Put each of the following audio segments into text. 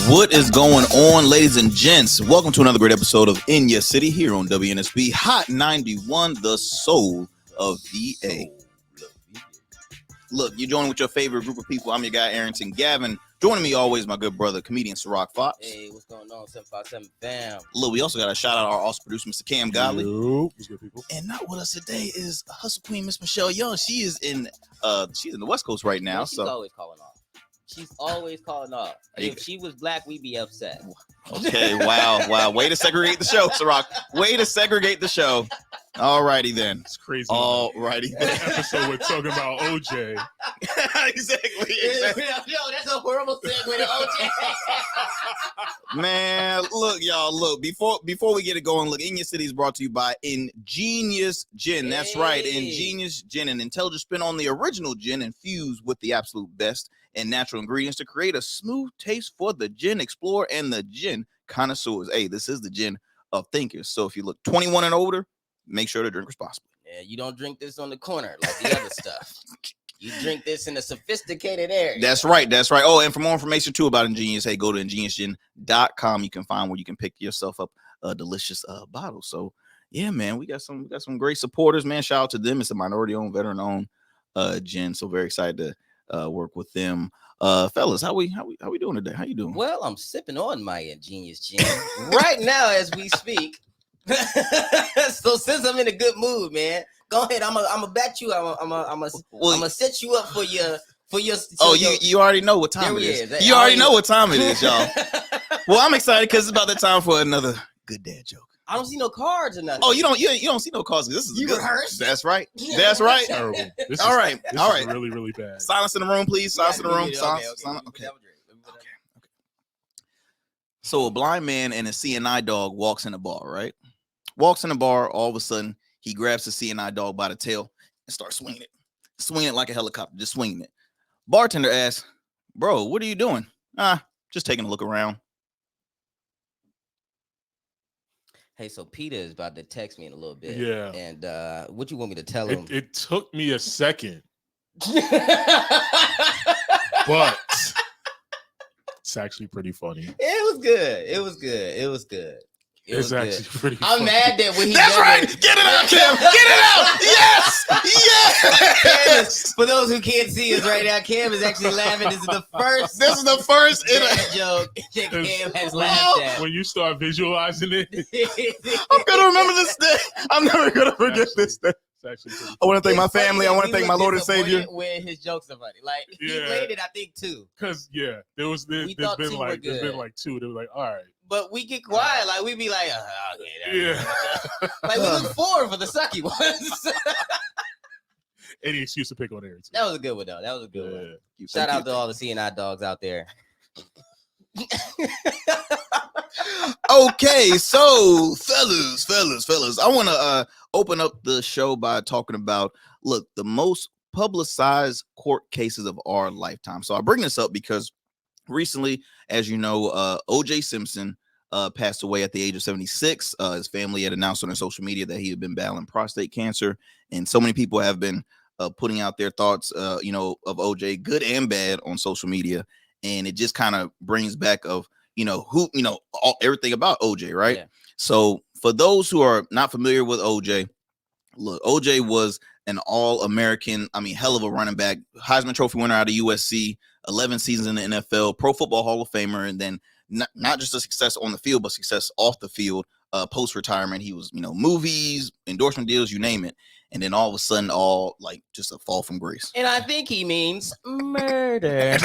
What is going on, ladies and gents? Welcome to another great episode of In Your City here on WNSB Hot 91, the soul of VA. Look, you're joining with your favorite group of people. I'm your guy, Arrington. Gavin. Joining me always, my good brother, comedian Syrok Foxx. Hey, what's going on? 757 fam. Look, we also got to shout out our awesome producer, Mr. Kam Godley. What's good, people? And not with us today is Hustle Queen, Miss Michele Young. She's in the West Coast right now. Yeah, she's always calling off. She's always calling off. If she was black, we'd be upset. Okay, wow. Way to segregate the show, Syrok. Way to segregate the show. All righty then. It's crazy. All righty then. Episode we're talking about OJ. exactly. Yo, that's a horrible segue to OJ. Man, look, y'all. Look, before we get it going, look, In Your City is brought to you by Ingenious Gin. That's right, Ingenious Gin, an intelligent spin on the original gin infused with the absolute best and natural ingredients to create a smooth taste for the gin explorer and the gin connoisseurs. Hey, this is the gin of thinkers. So if you look 21 and older, make sure to drink responsibly. Yeah, you don't drink this on the corner like the other stuff. You drink this in a sophisticated area. That's right. Oh, and for more information too about Ingenious, hey, go to ingeniousgin.com. You can find where you can pick yourself up a delicious bottle. So yeah, man, we got some great supporters, man. Shout out to them. It's a minority-owned, veteran-owned gin. So very excited to work with them. Fellas, how we doing today? How you doing? Well, I'm sipping on my Ingenious Gin right now as we speak. So since I'm in a good mood, man, go ahead. I'm gonna bet you. I'm gonna set you up for your. You already know what time it is. You already know what time it is, y'all. Well, I'm excited because it's about the time for another good dad joke. I don't see no cards or nothing. Oh, you don't see no cards. This is you rehearsed. That's right. That's right. Terrible. This All is right. really, really bad. Silence in the room, please. Silence in the room. Okay. So a blind man and a CNI dog walks in a bar, right? Walks in the bar. All of a sudden, he grabs the CNI dog by the tail and starts swinging it like a helicopter, just swinging it. Bartender asks, "Bro, what are you doing?" Just taking a look around. Hey, so Peter is about to text me in a little bit. Yeah. And what you want me to tell him? It took me a second, but it's actually pretty funny. It was good. It's actually pretty funny. I'm mad that when he That's right. Get it out, Cam. Get it out. Yes. For those who can't see us right now, Cam is actually laughing. This is the first dad joke that Cam has laughed at. When you start visualizing it, I'm gonna remember this day. I'm never gonna forget this day. It's actually pretty I want to thank my family. I want to thank my Lord and Savior. When his jokes are funny, like he played it, I think too. Because there's been like two. They were like, all right. But we get quiet, like we be like, okay, yeah. Like we look forward for the sucky ones. Any excuse to pick on Arrington. That was a good one, though. That was a good one. Shout out to all the CNI dogs out there. Okay, so fellas, I want to open up the show by talking about, look, the most publicized court cases of our lifetime. So I bring this up because recently, as you know, O.J. Simpson passed away at the age of 76. His family had announced on their social media that he had been battling prostate cancer, and so many people have been putting out their thoughts, of O.J., good and bad, on social media, and it just kind of brings back of everything about O.J., right? Yeah. So for those who are not familiar with O.J., look, O.J. was an all-American, hell of a running back, Heisman Trophy winner out of USC, 11 seasons in the NFL, Pro Football Hall of Famer, and then not just a success on the field, but success off the field. Post-retirement, he was, movies, endorsement deals, you name it. And then all of a sudden, just a fall from grace. And I think he means murder.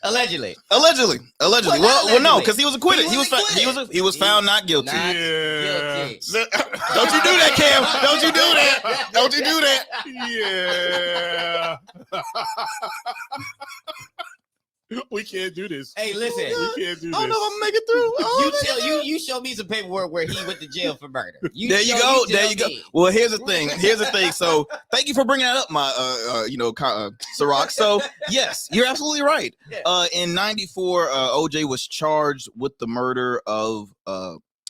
Allegedly. Well, no, because he was acquitted. He was found not guilty. Guilty. Don't you do that, Cam? Don't you do that? Yeah. We can't do this. Hey, listen. We can't do this. I don't know if I'm gonna make it through. You show me some paperwork where he went to jail for murder. There you go. Well, here's the thing. So thank you for bringing that up, my Syrok. So yes, you're absolutely right. Yeah. In '94, OJ was charged with the murder of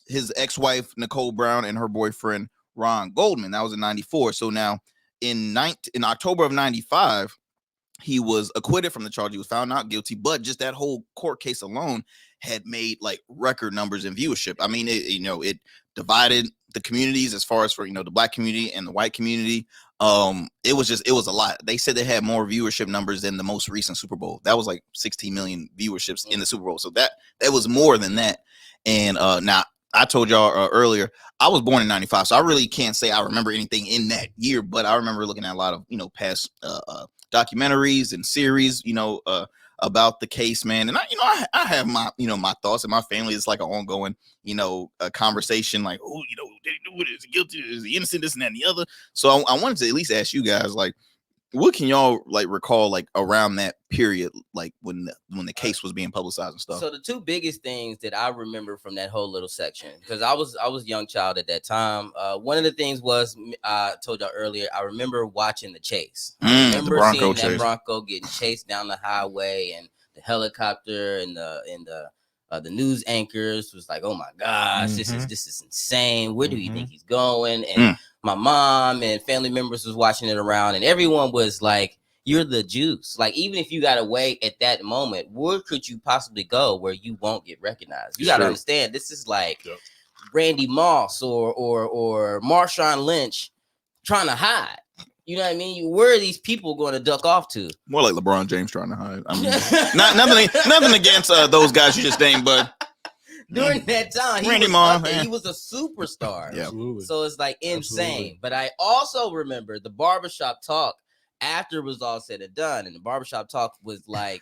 his ex-wife Nicole Brown and her boyfriend Ron Goldman. That was in '94. So now in October of 95, he was acquitted from the charge. He was found not guilty, but just that whole court case alone had made like record numbers in viewership. I mean, it divided the communities as far as for, the black community and the white community. It was a lot. They said they had more viewership numbers than the most recent Super Bowl. That was like 16 million viewerships in the Super Bowl. So that was more than that. And now I told y'all earlier, I was born in 95, so I really can't say I remember anything in that year, but I remember looking at a lot of, past documentaries and series, about the case, man. And I have my, my thoughts, and my family is like an ongoing, a conversation like, oh, did he do it? Is he guilty? Is he innocent? This and that and the other. So I wanted to at least ask you guys, like, what can y'all like recall like around that period, like when the case was being publicized and stuff? So the two biggest things that I remember from that whole little section, because I was a young child at that time. One of the things was, I told y'all earlier, I remember watching the chase. I remember seeing that Bronco getting chased down the highway, and the helicopter and the news anchors was like, oh my gosh, this is insane. Where do you think he's going? And my mom and family members was watching it around, and everyone was like, you're the juice. Like, even if you got away at that moment, where could you possibly go where you won't get recognized? You got to understand, this is like Randy Moss or Marshawn Lynch trying to hide. You know what I mean? Where are these people going to duck off to? More like LeBron James trying to hide. I mean, nothing against those guys you just named, but during that time, he was a superstar. Yeah. Absolutely. So it's like insane. Absolutely. But I also remember the barbershop talk after it was all said and done. And the barbershop talk was like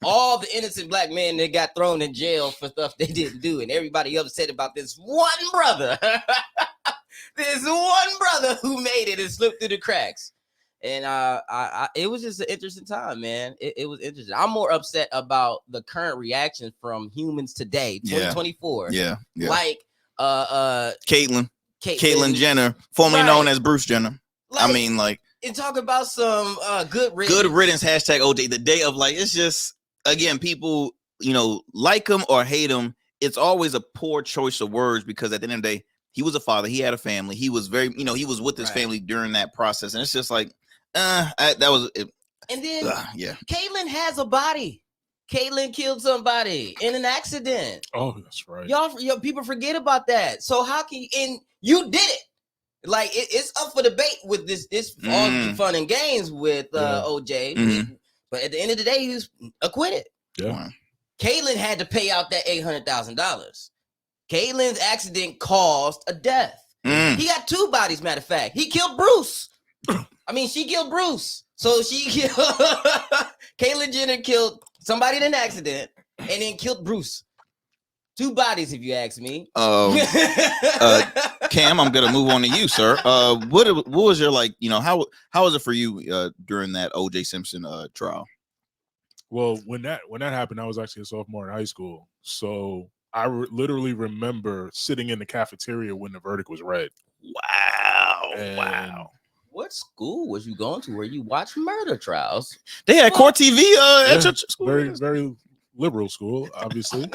all the innocent black men that got thrown in jail for stuff they didn't do. And everybody upset about this one brother. This one brother who made it and slipped through the cracks. And it was just an interesting time, man. It was interesting. I'm more upset about the current reaction from humans today, 2024. Yeah. Like Caitlyn Jenner, formerly known as Bruce Jenner. Like, I mean, like, and talk about some good riddance. Good riddance, hashtag OJ. The day of, like, it's just, again, people, like him or hate him. It's always a poor choice of words, because at the end of the day, he was a father. He had a family. He was very, he was with his family during that process. And it's just like, that was it. And then, Caitlyn has a body. Caitlyn killed somebody in an accident. Oh, that's right. Y'all people forget about that. So how can you, and you did it. Like, it's up for debate with this all the fun and games with OJ. But at the end of the day, he was acquitted. Yeah. Caitlyn had to pay out that $800,000. Caitlyn's accident caused a death. He got two bodies, matter of fact. He killed Bruce. She killed Bruce. So she killed Caitlyn Jenner killed somebody in an accident and then killed Bruce. Two bodies, if you ask me. Cam, I'm gonna move on to you, sir. What was your, like, how was it for you during that OJ Simpson trial? Well, when that happened, I was actually a sophomore in high school. So I literally remember sitting in the cafeteria when the verdict was read. Wow. What school was you going to where you watch murder trials? They had Court TV at your school. Very, very liberal school, obviously.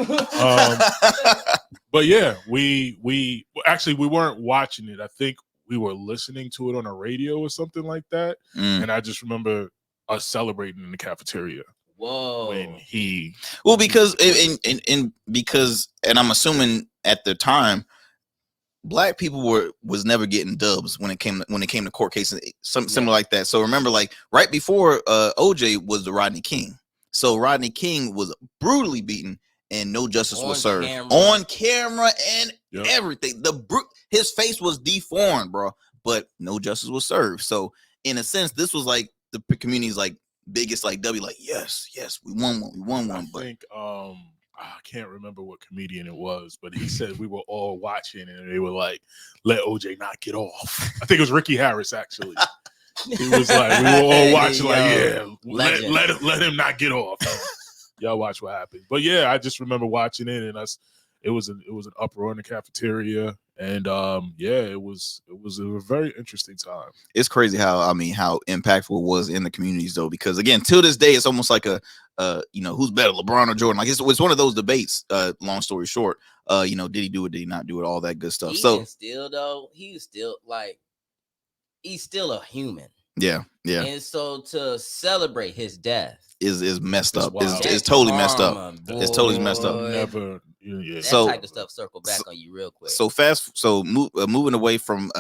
But yeah, we weren't watching it. I think we were listening to it on a radio or something like that. And I just remember us celebrating in the cafeteria. Whoa. When because I'm assuming at the time, black people was never getting dubs when it came to court cases, something similar like that. So remember, like, right before OJ was the Rodney King. So Rodney King was brutally beaten and no justice was served on camera and everything. His face was deformed, bro, but no justice was served. So in a sense, this was like the community's like biggest like W, like, yes, we won one. I think I can't remember what comedian it was, but he said we were all watching and they were like, let OJ not get off. I think it was Ricky Harris, actually. He was like, we were all watching, let him not get off. Y'all watch what happened. But yeah, I just remember watching it, and it was an uproar in the cafeteria, and it was a very interesting time. It's crazy how impactful it was in the communities, though, because again, till this day, it's almost like a who's better, LeBron or Jordan? Like, it's one of those debates. Long story short, did he do it? Did he not do it? All that good stuff. He's still a human. Yeah. And so to celebrate his death is messed up. Wild. It's totally messed up. Boy, It's totally messed up. Never. Yeah. That So- type of stuff circle back on you real quick. Moving away from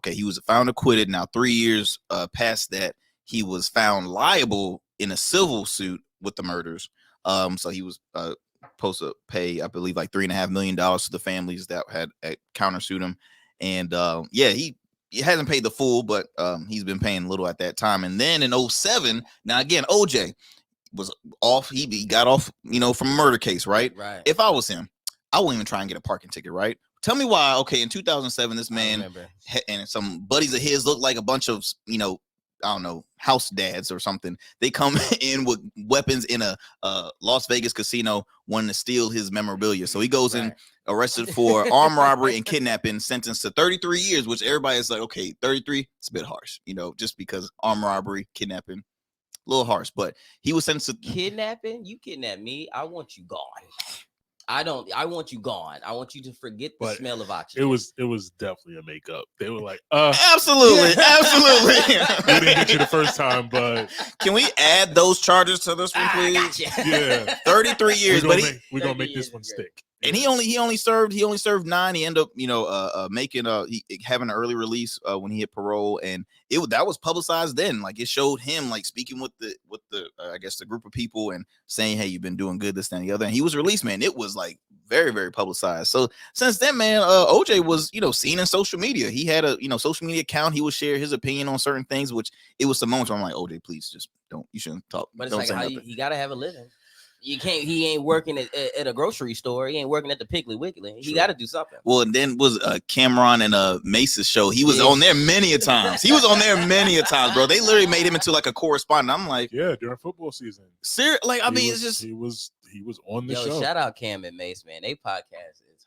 he was found acquitted. Now 3 years past that, he was found liable in a civil suit with the murders. So he was supposed to pay, I believe, like $3.5 million to the families that had countersued him. And he hasn't paid the full, but he's been paying a little at that time. And then in 2007, now again, OJ was off. He got off, from a murder case, right? Right. If I was him, I wouldn't even try and get a parking ticket, right? Tell me why. Okay, in 2007, this man and some buddies of his looked like a bunch of, I don't know, house dads or something. They come in with weapons in a Las Vegas casino, wanting to steal his memorabilia. So he goes in, arrested for armed robbery and kidnapping, sentenced to 33 years, which everybody is like, okay, 33, it's a bit harsh, just because armed robbery, kidnapping, a little harsh. But he was sentenced to kidnapping. You kidnap me, I want you gone. I want you gone. I want you to forget the smell of oxygen. It was definitely a makeup. They were like, absolutely. We didn't get you the first time, but can we add those charges to this one, please? Gotcha. Yeah, 33 years, we're gonna make this one stick. And he only served 9. He ended up, having an early release when he hit parole, and that was publicized then. Like, it showed him like speaking with the I guess the group of people and saying, "Hey, you've been doing good, this, that, and the other." And he was released, man. It was like very, very publicized. So since then, man, OJ was seen in social media. He had a social media account. He would share his opinion on certain things, which it was some moments where I'm like, OJ, please just don't. You shouldn't talk. But it's like how you gotta have a living. You can't. He ain't working at a grocery store. He ain't working at the Piggly Wiggly. He got to do something. Well, and then was Cameron and Mace's show. He was on there many a times. Bro. They literally made him into like a correspondent. I'm like, yeah, during football season. Like, I mean, it's just he was on the show. Shout out Cam and Mace, man. They podcast is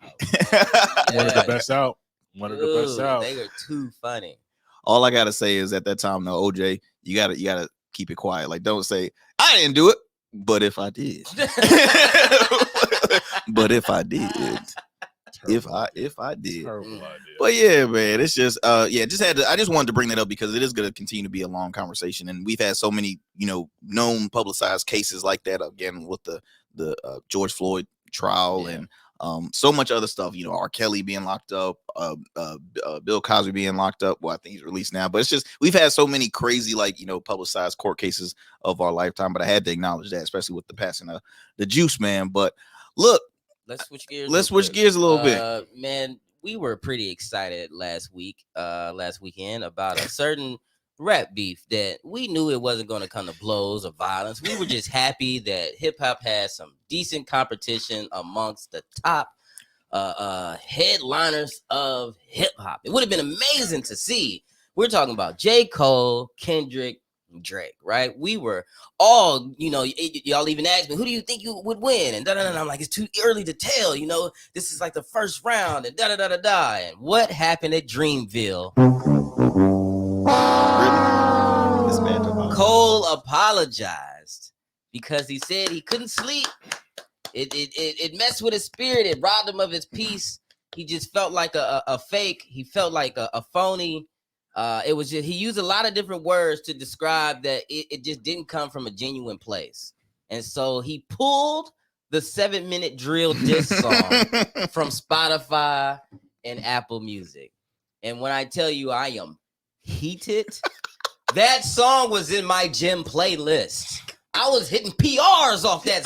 one of the best out. One of the best out. They are too funny. All I gotta say is at that time, no, OJ, you gotta keep it quiet. Like, don't say I didn't do it. But if I did, if I did, but yeah, man, it's just, I just wanted to bring that up because it is going to continue to be a long conversation. And we've had so many, known publicized cases like that, again, with the George Floyd trial and so much other stuff, R. Kelly being locked up, Bill Cosby being locked up. Well, I think he's released now, but it's just, we've had so many crazy, publicized court cases of our lifetime, but I had to acknowledge that, especially with the passing of the Juice Man. But look, let's switch gears. A little bit. Man, we were pretty excited last weekend about a certain rap beef that we knew it wasn't going to come to blows or violence. We were just happy that hip hop had some decent competition amongst the top headliners of hip hop. It would have been amazing to see. We're talking about J. Cole, Kendrick, and Drake, right? We were all, y'all even asked me, who do you think you would win? And I'm like, it's too early to tell. This is like the first round and And what happened at Dreamville? Cole apologized because he said he couldn't sleep. It messed with his spirit. It robbed him of his peace. He just felt like a fake. He felt like a phony. It was just, he used a lot of different words to describe that it just didn't come from a genuine place. And so he pulled the 7-minute drill diss song from Spotify and Apple Music. And when I tell you I am heated, that song was in my gym playlist. I was hitting PRs off that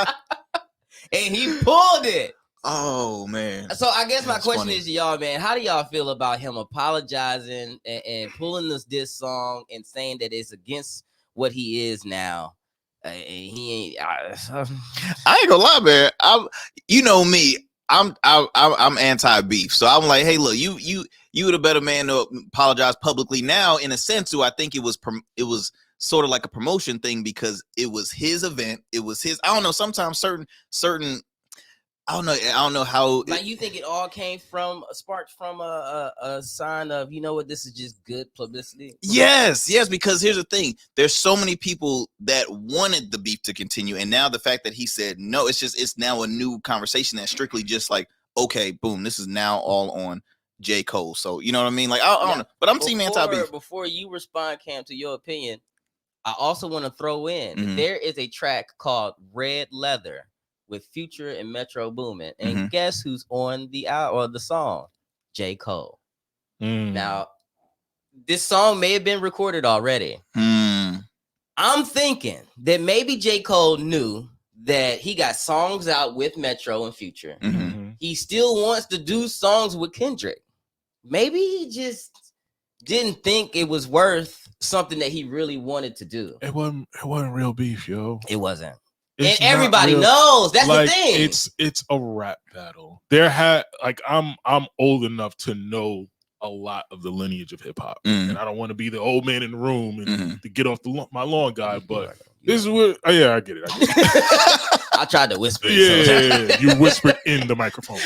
song. And he pulled it. Oh, man. So I guess my question funny. is to y'all, man, how do y'all feel about him apologizing and pulling this song and saying that it's against what he is now? He ain't. I ain't gonna lie, man. Me. I'm anti-beef, so I'm like, hey, look, you were the better man to apologize publicly. Now, in a sense, it was sort of like a promotion thing because it was his event. It was his. I don't know. Sometimes certain. I don't know how. Like, you think it all came from sparked from a sign of, this is just good publicity? Yes, because here's the thing: there's so many people that wanted the beef to continue, and now the fact that he said no, it's now a new conversation that's strictly just like, okay, boom, this is now all on J. Cole. So you know what I mean? Like I don't know, but I'm team anti-beef. Before you respond, Cam, to your opinion, I also want to throw in there is a track called Red Leather with Future and Metro Boomin. And guess who's on the song? J. Cole. Now, this song may have been recorded already. I'm thinking that maybe J. Cole knew that he got songs out with Metro and Future. He still wants to do songs with Kendrick. Maybe he just didn't think it was worth something that he really wanted to do. It wasn't real beef, yo. It wasn't. And everybody knows. That's like, the thing. It's a rap battle. I'm old enough to know a lot of the lineage of hip hop, and I don't want to be the old man in the room and to get off my lawn guy. But this is what. Oh yeah, I get it. I tried to whisper. Yeah, you whispered in the microphone.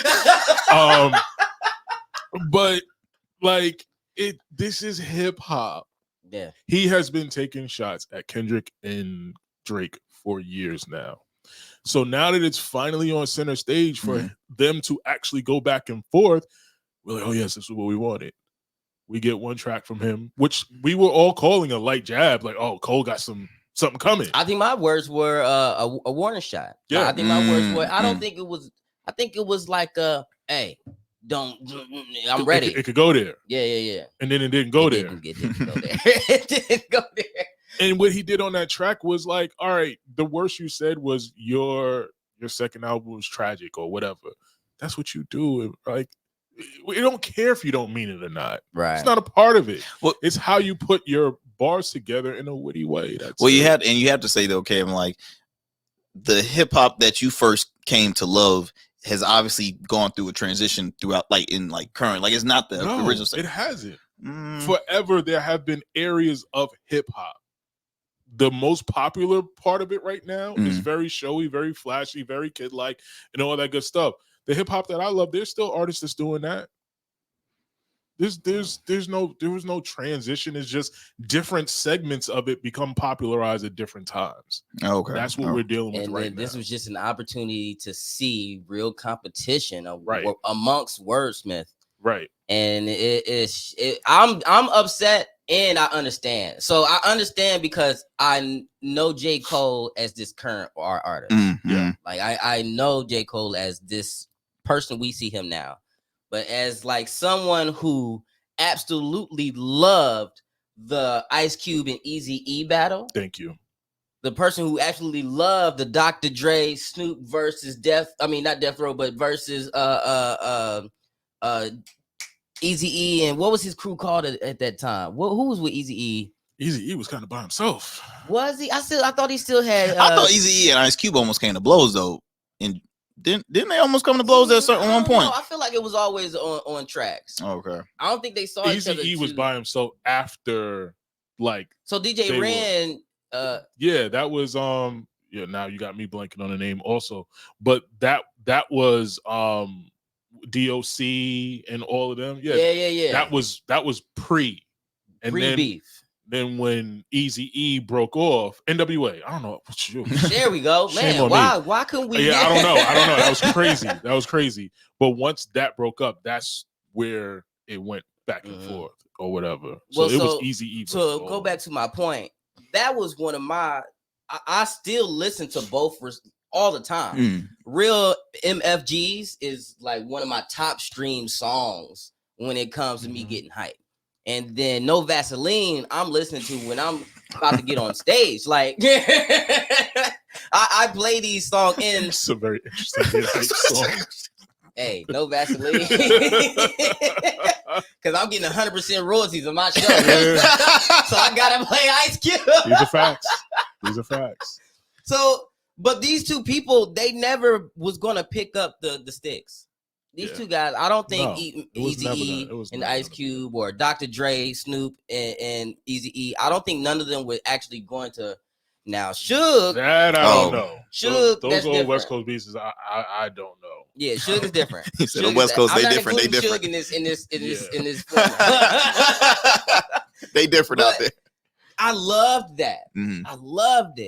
But like this is hip hop. Yeah, he has been taking shots at Kendrick and Drake for years now. So now that it's finally on center stage for them to actually go back and forth, we're like, oh yes, this is what we wanted. We get one track from him, which we were all calling a light jab, like, oh, Cole got something coming. I think my words were a warning shot. Yeah, I think my words were. I don't think it was. I think it was like hey, I'm ready. It could go there. Yeah. And then it didn't go there. It didn't go there. It didn't go there. And what he did on that track was like, all right, the worst you said was your second album was tragic or whatever. That's what you do. Like, we don't care if you don't mean it or not. Right. It's not a part of it. Well, it's how you put your bars together in a witty way. You have to say though, okay, I'm like, the hip hop that you first came to love has obviously gone through a transition throughout, like in like current, like it's not the original stuff. It hasn't. Forever there have been areas of hip hop. The most popular part of it right now is very showy, very flashy, very kid-like, and all that good stuff. The hip hop that I love, there's still artists that's doing that. There was no transition. It's just different segments of it become popularized at different times. Okay, that's what we're dealing with right now. This was just an opportunity to see real competition amongst wordsmiths. Right. And I'm upset and I understand. So I understand because I know J. Cole as this current artist. Yeah. Like I know J. Cole as this person we see him now. But as like someone who absolutely loved the Ice Cube and Eazy-E battle. Thank you. The person who absolutely loved the Dr. Dre Snoop versus not Death Row, but versus Eazy-E, and what was his crew called at that time? Who was with Eazy-E? Eazy-E was kind of by himself. Was he? I thought he still had. I thought Eazy-E and Ice Cube almost came to blows though, and didn't they almost come to blows at a certain one point? I feel like it was always on tracks. Okay. I don't think they saw each other. Eazy-E was by himself after, like. So DJ Ren. Yeah, that was Yeah, now you got me blanking on the name also, but that was DOC and all of them. Yeah. That was pre beef. Then when Eazy-E broke off, NWA. I don't know. There we go, man. Why couldn't we? Yeah, I don't know. That was crazy. But once that broke up, that's where it went back and forth or whatever. So it was Eazy-E. So go back to my point. That was one of my. I still listen to both all the time. Real MFGs is like one of my top stream songs when it comes to me getting hyped. And then No Vaseline, I'm listening to when I'm about to get on stage. Like, I play these songs in. It's a very interesting hype song. Hey, No Vaseline. Because I'm getting 100% royalties on my show. So I got to play Ice Cube. These are facts. So, but these two people, they never was going to pick up the sticks. These two guys, I don't think Eazy-E and Ice Cube or Dr. Dre, Snoop, and Eazy-E, I don't think none of them were actually going to. Now, Suge. That I don't know. Suge, those old West Coast beats, I don't know. Yeah, Suge is different. He said the West Coast, they different. Suge in this. They different out there. I loved that. I loved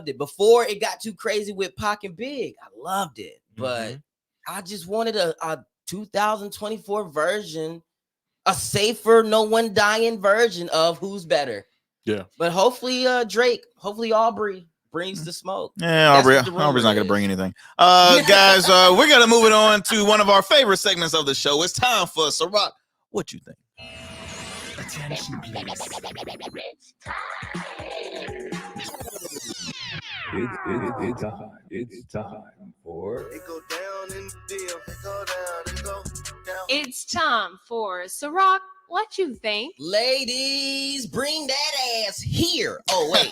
it. Before it got too crazy with Pac and Big, I loved it. But I just wanted a 2024 version, a safer, no one dying version of Who's Better. Yeah. But hopefully, Drake, hopefully Aubrey brings the smoke. Yeah, Aubrey's not going to bring anything. Guys, we're going to move it on to one of our favorite segments of the show. It's time for Syrok. What you think? Attention, please. It's time for. It go down in the deal. It go down. It go down. It's time for Syrok. What you think? Ladies, bring that ass here. Oh, wait.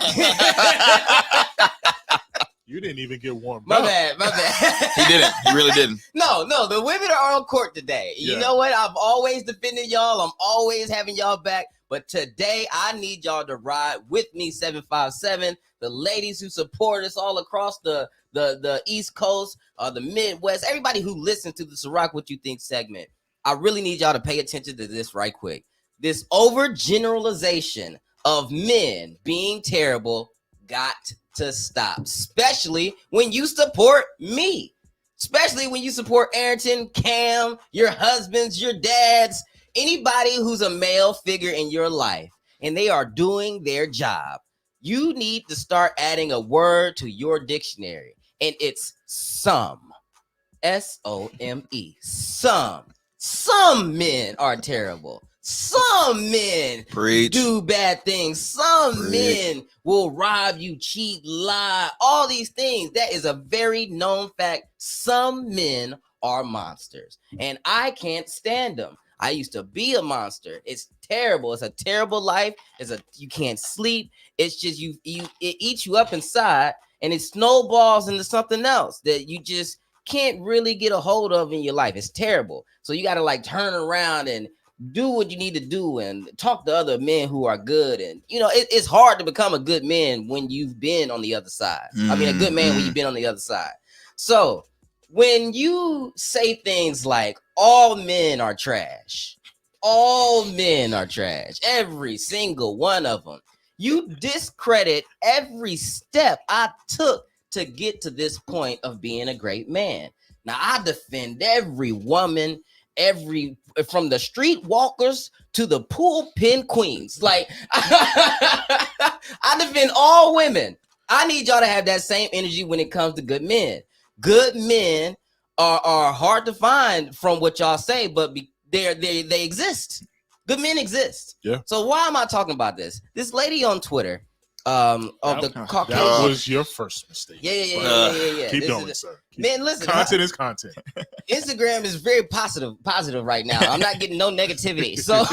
You didn't even get warmed My up. bad. He didn't. He really didn't. No, the women are on court today. You Yeah. know what? I've always defended y'all. I'm always having y'all back. But today, I need y'all to ride with me, 757. The ladies who support us all across the East Coast, the Midwest, everybody who listens to the Syrok What You Think segment. I really need y'all to pay attention to this right quick. This overgeneralization of men being terrible got to stop, especially when you support me, especially when you support Arrington, Kam, your husbands, your dads, anybody who's a male figure in your life, and they are doing their job. You need to start adding a word to your dictionary, and it's some. S-O-M-E. Some men are terrible. Some men do bad things. Some men will rob you, cheat, lie, all these things. That is a very known fact. Some men are monsters, and I can't stand them. I used to be a monster. It's terrible. It's a terrible life. You can't sleep. It's just it eats you up inside, and it snowballs into something else that you just can't really get a hold of in your life. It's terrible. So you got to like turn around and do what you need to do and talk to other men who are good. And, you know, it's hard to become a good man when you've been on the other side. I mean, a good man when you've been on the other side. So when you say things like all men are trash, every single one of them, you discredit every step I took to get to this point of being a great man. Now, I defend every woman, from the street walkers to the pulpit queens. Like, I defend all women. I need y'all to have that same energy when it comes to good men. Good men are hard to find from what y'all say, but they exist. Good men exist. Yeah. So why am I talking about this? This lady on Twitter, Caucasian. That was your first mistake. Yeah. Keep going, sir. Man, listen. Content is content. Instagram is very positive right now. I'm not getting no negativity. So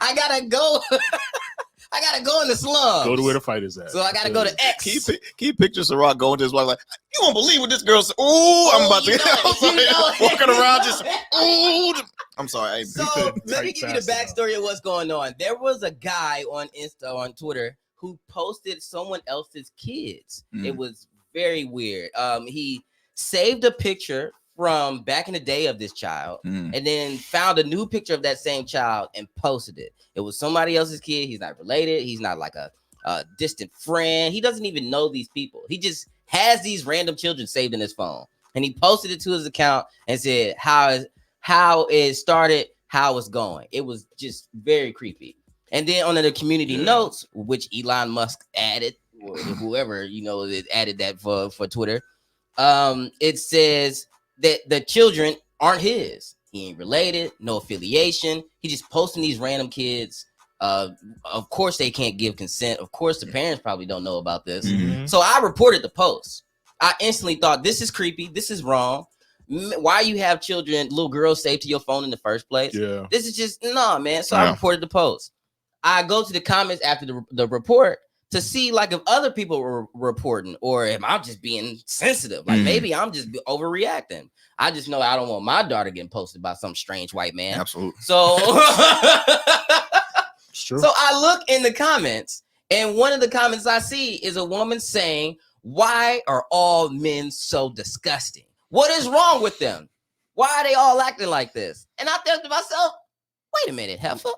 I gotta go. I gotta go in the slums. Go to where the fight is at. So I gotta go to X. Can you picture Syrok going to his wife like, you won't believe what this girl said. Ooh, I'm about to walking around just, ooh. I'm sorry. So let me give you the backstory of what's going on. There was a guy on Twitter who posted someone else's kids. It was very weird. He saved a picture from back in the day of this child and then found a new picture of that same child and posted it. It was somebody else's kid. He's not related. He's not like a distant friend. He doesn't even know these people. He just has these random children saved in his phone. And he posted it to his account and said how it started, how it's going. It was just very creepy. And then on the community notes, which Elon Musk added, or whoever, added that for Twitter, it says that the children aren't his. He ain't related, no affiliation. He just posting these random kids. Of course, they can't give consent. Of course, the parents probably don't know about this. So I reported the post. I instantly thought, this is creepy. This is wrong. Why you have children, little girls saved to your phone in the first place? Yeah. This is just, man. So I reported the post. I go to the comments after the report to see like if other people were reporting or if I'm just being sensitive. Like maybe I'm just overreacting. I just know I don't want my daughter getting posted by some strange white man. Absolutely. So, Sure. So I look in the comments, and one of the comments I see is a woman saying, "Why are all men so disgusting? What is wrong with them? Why are they all acting like this?" And I thought to myself, "Wait a minute, heifer."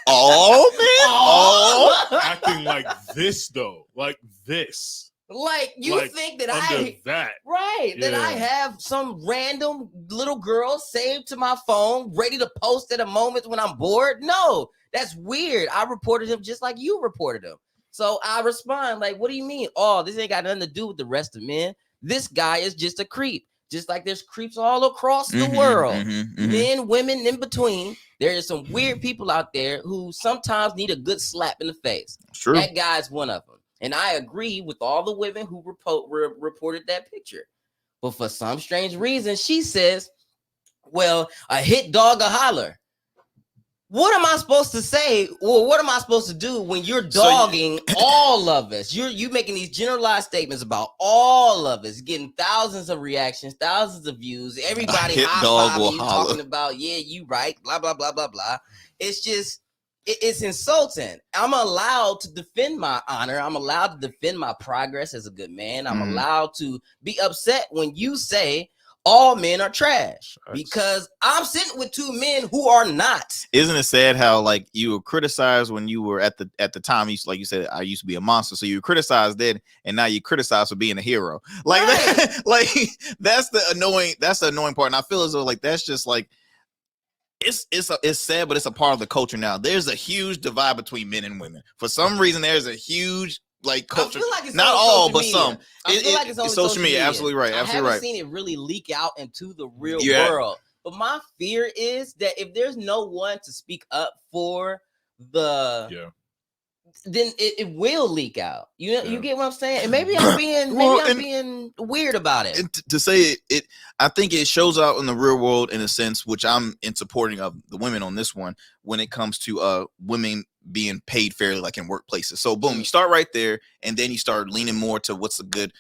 All men, all acting like this though, like this. Like, you Like, think that under that. that I Yeah. have some random little girl saved to my phone, ready to post at a moment when I'm bored? No, that's weird. I reported him just like you reported him. So I respond like, what do you mean? Oh, this ain't got nothing to do with the rest of men. This guy is just a creep. Just like there's creeps all across the world. Men, women, in between. There is some weird people out there who sometimes need a good slap in the face. True. That guy's one of them. And I agree with all the women who reported that picture. But for some strange reason, she says, well, a hit dog a holler. What am I supposed to say? Well, what am I supposed to do when you're dogging all of us? You making these generalized statements about all of us, getting thousands of reactions, thousands of views. Everybody high-fiving you, talking about, yeah, you right, blah, blah, blah, blah, blah. It's just, it's insulting. I'm allowed to defend my honor. I'm allowed to defend my progress as a good man. I'm allowed to be upset when you say all men are trash, because I'm sitting with two men who are not. Isn't it sad how like you were criticized when you were at the time, like you said, I used to be a monster, so you were criticized then, and now you criticized for being a hero. Like that, like that's the annoying part. And I feel as though like that's just like it's sad, but it's a part of the culture now. There's a huge divide between men and women. For some reason, there's a huge like culture. I feel like it's not all, but some. I feel like it's on social media. Absolutely right. Absolutely right. I haven't seen it really leak out into the real world. But my fear is that if there's no one to speak up for the, then it will leak out. You get what I'm saying? And maybe I'm being being weird about it. And to say it, I think it shows out in the real world in a sense, which I'm in supporting of the women on this one when it comes to women being paid fairly, like in workplaces. So boom, you start right there, and then you start leaning more to what's a good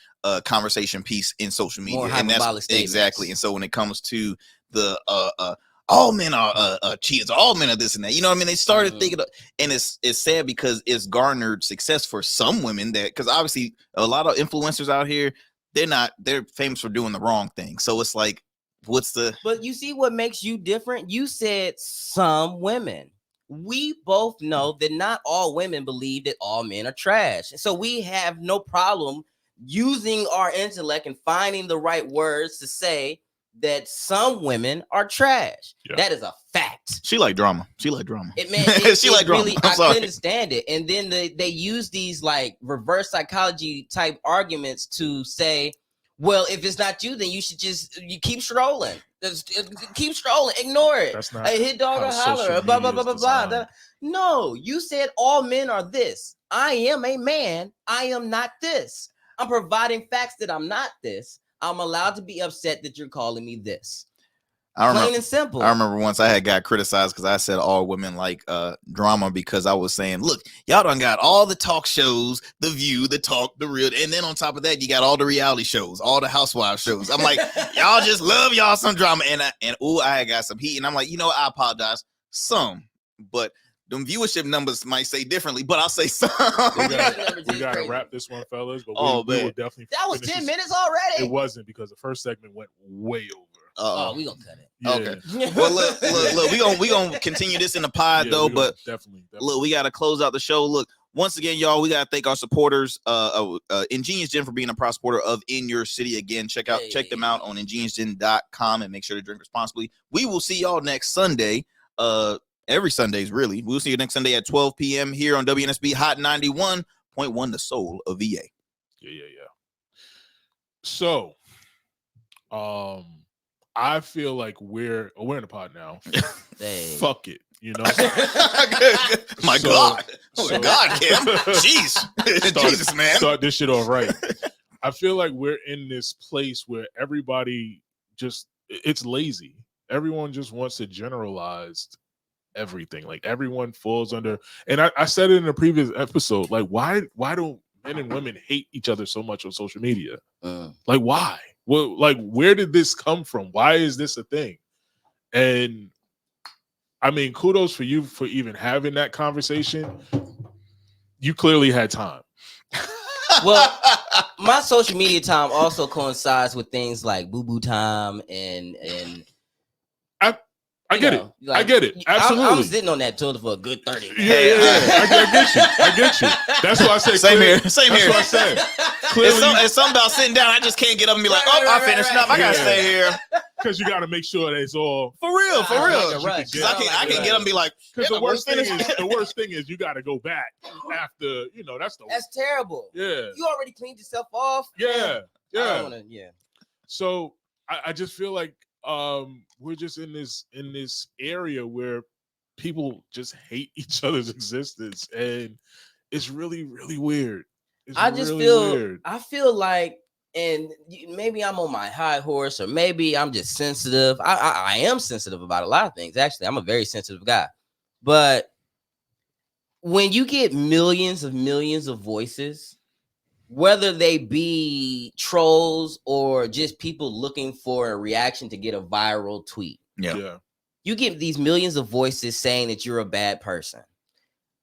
conversation piece in social media. More and that's statements. Exactly. And so when it comes to the all men are cheaters, all men are this and that, you know what I mean? They started thinking of, and it's sad because it's garnered success for some women, that because obviously a lot of influencers out here, they're famous for doing the wrong thing. So it's like, but you see what makes you different? You said some women. We both know that not all women believe that all men are trash. So we have no problem using our intellect and finding the right words to say that some women are trash. Yeah. That is a fact. She like drama. She like drama. I couldn't stand it. And then they use these like reverse psychology type arguments to say, well, if it's not you, then you should you keep scrolling. Keep scrolling. Ignore it. That's not a hit dog or holler. Blah, blah, blah, blah, blah. No, you said all men are this. I am a man. I am not this. I'm providing facts that I'm not this. I'm allowed to be upset that you're calling me this. Plain and simple. I remember once I got criticized because I said all women like drama, because I was saying, look, y'all done got all the talk shows, The View, The Talk, The Real, and then on top of that, you got all the reality shows, all the housewives shows. I'm like, y'all just love y'all some drama, and I got some heat, and I'm like, I apologize, but them viewership numbers might say differently, but I'll say some. We gotta wrap this one, fellas. But we will definitely. That was 10 minutes already. It wasn't, because the first segment went way over. We gonna cut it. Yeah. Okay. Well, look, we gonna continue this in the pod though. But definitely. Look, we gotta close out the show. Look, once again, y'all, we gotta thank our supporters, Ingenious Gin, for being a proud supporter of In Your City. Again, check them out on ingeniusgin.com and make sure to drink responsibly. We will see y'all next Sunday. Every Sundays, really. We'll see you next Sunday at 12 p.m. here on WNSB Hot 91.1, the soul of VA. Yeah. So, I feel like we're in the pod now. Fuck it, My God, Cam. Jeez, Jesus, man. Start this shit off right. I feel like we're in this place where everybody it's lazy. Everyone just wants to generalize everything. Like everyone falls under, and I said it in a previous episode. Like, why don't men and women hate each other so much on social media? Like, why? Well, like, where did this come from? Why is this a thing? And I mean, kudos for you for even having that conversation. You clearly had time. Well, my social media time also coincides with things like boo boo time and I get it. I get it. Absolutely. I'm sitting on that toilet for a good 30. Yeah. I get you. That's why I say Same clear. here. Same That's here. what I said. It's, Clearly, something about sitting down. I just can't get up and be like, Right, I finished up. I gotta Yeah. stay here. because you got to make sure that it's all. For real, for I real. like a rush. 'Cause I can't get up and be like, Because yeah, the worst thing finished. is, you got to go back after. That's terrible. yeah, You already cleaned yourself off. yeah, I yeah. don't wanna, So I just feel like we're just in this area where people just hate each other's existence, and it's really, really weird. It's I just really feel weird. I feel like, and maybe I'm on my high horse, or maybe I'm just sensitive. I am sensitive about a lot of things. Actually, I'm a very sensitive guy. But when you get millions of voices, whether they be trolls or just people looking for a reaction to get a viral tweet, Yeah. you get these millions of voices saying that you're a bad person.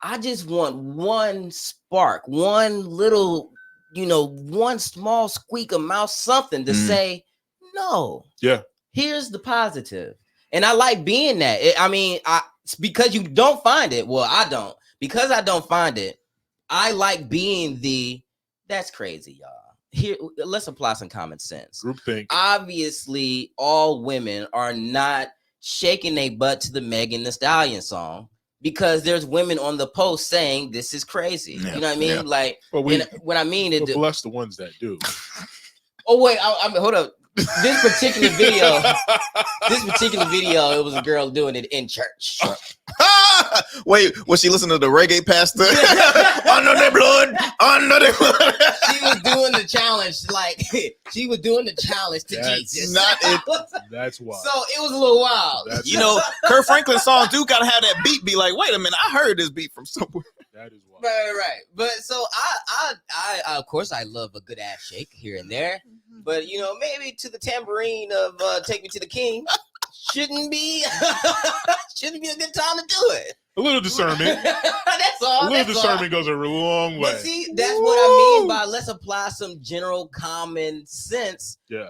I just want one spark, one little, one small squeak of mouth, something to say, no. Yeah. Here's the positive. And I like being that. It's because you don't find it. Well, I don't. Because I don't find it, I like being that's crazy, y'all. Here, let's apply some common sense. Groupthink. Obviously, all women are not shaking their butt to the Megan Thee Stallion song, because there's women on the post saying this is crazy. Yeah, You know what I mean? yeah. Like, But when I mean it. bless the ones that do. Oh wait, I mean, hold up. This particular video, it was a girl doing it in church. Wait, was she listening to the reggae pastor? Under the blood, under the blood. She was doing the challenge, to That's Jesus. not it. That's why. So it was a little wild. Kurt Franklin's songs do gotta have that beat. Be like, wait a minute, I heard this beat from somewhere. That is why. Right. But so I of course I love a good ass shake here and there. But maybe to the tambourine of "Take Me to the King" shouldn't be a good time to do it. A little discernment. That's all. A little discernment goes a long way. But see, that's what I mean by let's apply some general common sense. Yeah.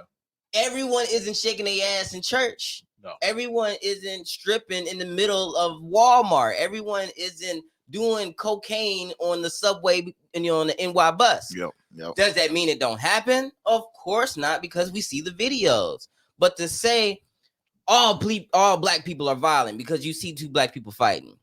Everyone isn't shaking their ass in church. No. Everyone isn't stripping in the middle of Walmart. Everyone isn't doing cocaine on the subway and on the NY bus. Yep. Does that mean it don't happen? Of course not, because we see the videos. But to say all black people are violent because you see two black people fighting.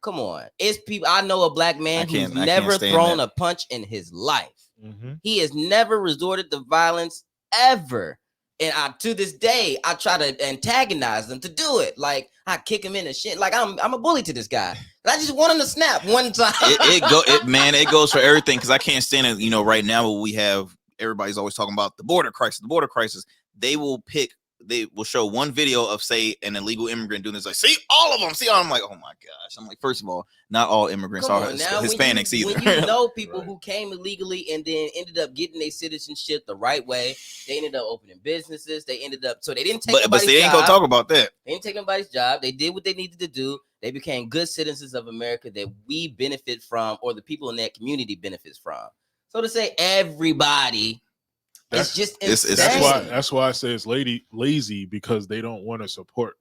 Come on. It's people. I know a black man who's never thrown a punch in his life. Mm-hmm. He has never resorted to violence ever. And to this day, I try to antagonize them to do it. Like, I kick him in the shit. Like, I'm a bully to this guy. But I just want him to snap one time. It goes for everything, because I can't stand it. Right now we have, everybody's always talking about the border crisis. They will show one video of, say, an illegal immigrant doing this. Like, see all of them. I'm like, oh my gosh. I'm like, first of all, not all immigrants are Hispanics either. When you know people who came illegally and then ended up getting their citizenship the right way, they ended up opening businesses. So they didn't take but they ain't gonna talk about that. They didn't take anybody's job. They did what they needed to do. They became good citizens of America that we benefit from, or the people in that community benefits from. So to say everybody, it's just insane. That's why I say it's lazy, because they don't want to support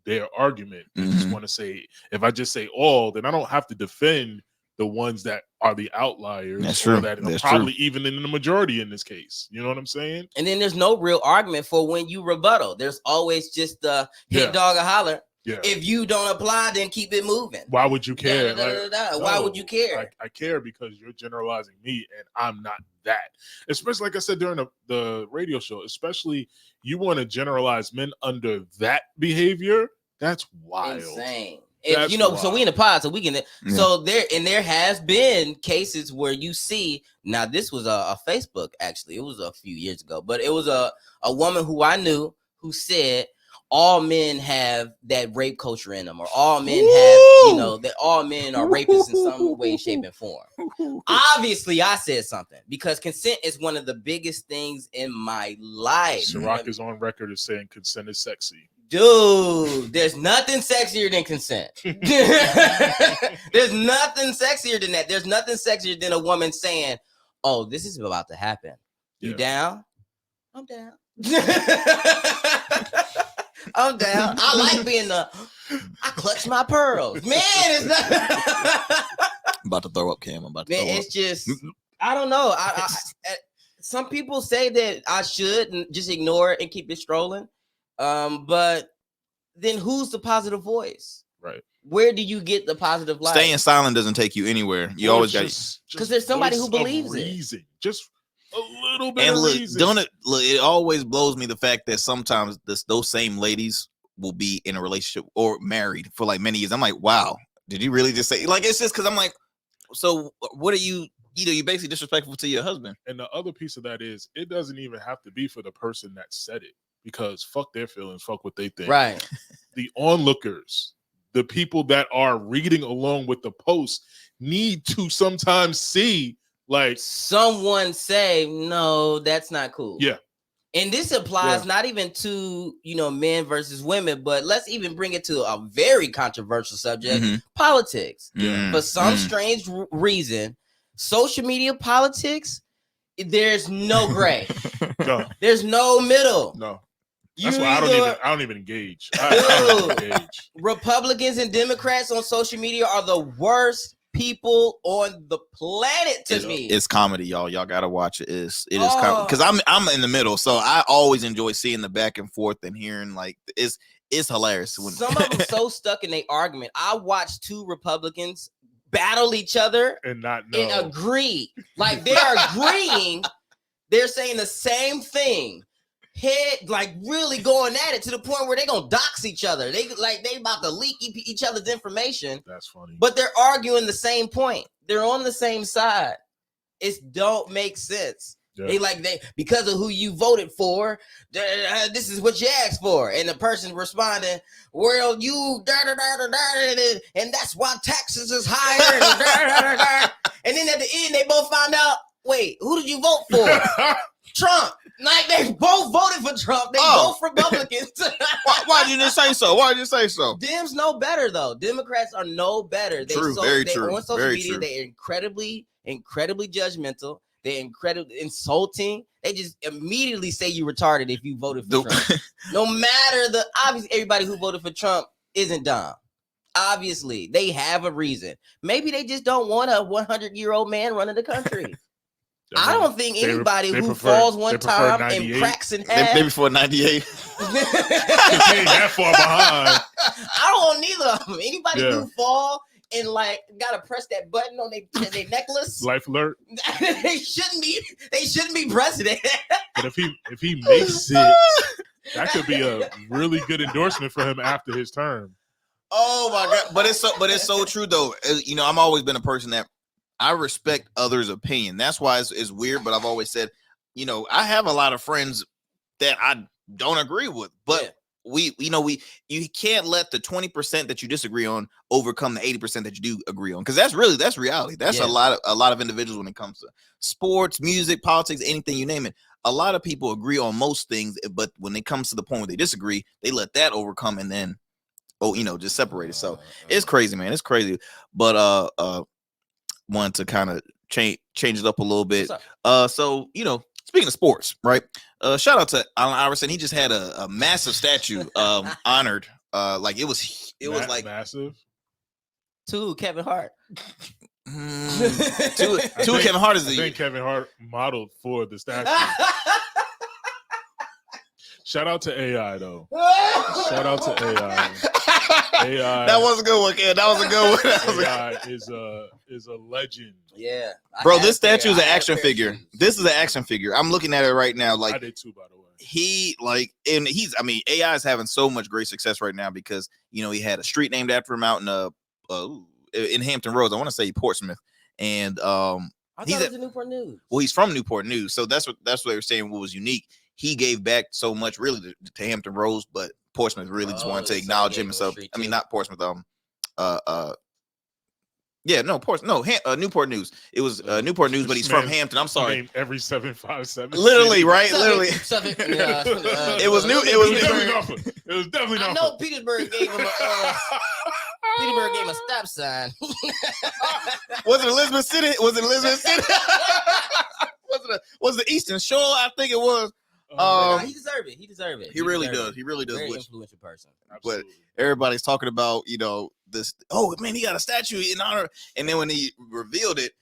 their argument. They just want to say, if I just say all, then I don't have to defend the ones that are the outliers. That's true. That That's probably true. even in the majority in this case. You know what I'm saying? And then there's no real argument for when you rebuttal. There's always just the hit dog or holler. Yeah. If you don't apply, then keep it moving. Why would you care? Why would you care? I care because you're generalizing me, and I'm not that. Especially, like I said during the radio show, especially you want to generalize men under that behavior. That's wild. Insane. That's So we in the pod, so we can. Yeah. So there has been cases where you see. Now this was a Facebook, actually. It was a few years ago, but it was a woman who I knew who said all men have that rape culture in them, or all men have, that all men are rapists in some way, shape, and form. Obviously, I said something, because consent is one of the biggest things in my life. Syrok is on record as saying consent is sexy. Dude, there's nothing sexier than consent. There's nothing sexier than that. There's nothing sexier than a woman saying, oh, this is about to happen. You down? I'm down. I'm down. I like being I clutch my pearls. Man, it's not. I'm about to throw up, Cam. I'm about to Man, throw up. it's just, I don't know. Some people say that I should just ignore it and keep it strolling. But then who's the positive voice? Right. Where do you get the positive light? Staying silent doesn't take you anywhere. You Or always got because there's somebody who believes it. reason. Just a little bit and of look, reason. don't it? Look, it always blows me the fact that sometimes those same ladies will be in a relationship or married for like many years. I'm like, wow, did you really just say? Like, it's just because I'm like, so what are you? You know, you're basically disrespectful to your husband. And the other piece of that is, it doesn't even have to be for the person that said it, because fuck their feelings, fuck what they think. Right. The onlookers, the people that are reading along with the post, need to sometimes see, like, Someone say, no, that's not cool. yeah. And this applies not even to, men versus women, but let's even bring it to a very controversial subject, politics. Mhm. For some strange reason, social media politics, there's no gray. No. There's no middle. No. That's why I don't even engage. I don't engage. Republicans and Democrats on social media are the worst people on the planet to me. It's comedy, y'all. Y'all gotta watch it. It is comedy because I'm in the middle, so I always enjoy seeing the back and forth and hearing like it's hilarious. Some of them so stuck in their argument. I watched two Republicans battle each other and not know. and agree. Like they're agreeing, they're saying the same thing. Like really going at it to the point where they're gonna dox each other. They about to leak each other's information. That's funny. But they're arguing the same point. They're on the same side. It don't make sense. Yeah. They because of who you voted for, this is what you asked for. And the person responding, well, you and that's why taxes is higher. And then at the end, they both find out, wait, who did you vote for? Trump. Like they both voted for Trump. They both Republicans. Why did you say so? Why did you say so? Dems know better though. Democrats are no better. Very true. On social media, they're incredibly judgmental. They're incredibly insulting. They just immediately say you retarded if you voted for Trump. No matter obviously everybody who voted for Trump isn't dumb. Obviously, they have a reason. Maybe they just don't want a 100-year-old man running the country. I don't think anybody who falls one time and cracks in half. Maybe for 98. Ain't that far behind. I don't want neither of them. Anybody who fall and gotta press that button on their necklace. Life alert. They shouldn't be president. But if he makes it, that could be a really good endorsement for him after his term. Oh my God! But it's so true though. I'm always been a person that I respect others' opinion. That's why it's weird. But I've always said, I have a lot of friends that I don't agree with. But you can't let the 20% that you disagree on overcome the 80% that you do agree on. Because that's reality. That's a lot of individuals when it comes to sports, music, politics, anything you name it. A lot of people agree on most things, but when it comes to the point where they disagree, they let that overcome and then just separate it. So it's crazy, man. It's crazy. But wanted to kind of change it up a little bit. So speaking of sports, right? Shout out to Allen Iverson. He just had a massive statue honored. It was like massive. To Kevin Hart. to Kevin Hart is I think Kevin Hart modeled for the statue. Shout out to AI though. Shout out to AI. AI. That was a good one, kid. That was a good one. AI is a legend. Yeah, bro. This statue is an action figure. This is an action figure. I'm looking at it right now. I did too, by the way. AI is having so much great success right now because he had a street named after him out in Hampton Roads. I want to say Portsmouth, and I thought it was in Newport News. Well, he's from Newport News, so that's what they were saying. What was unique, he gave back so much really to Hampton Roads, but Portsmouth really just wanted to acknowledge him and stuff. I mean, not Portsmouth. Newport News. It was Newport News, but he's from Hampton. I'm sorry. Every 757. Literally, right? Literally. It was new. It was definitely not. I know Petersburg gave him a stop sign. Was it Elizabeth City? Was it Eastern Shore? I think it was. He deserve it. He deserve it. He really deserve does. it. He really does. Very Which influential person. Absolutely. everybody's talking about, this. Oh man, he got a statue in honor. And then when he revealed it,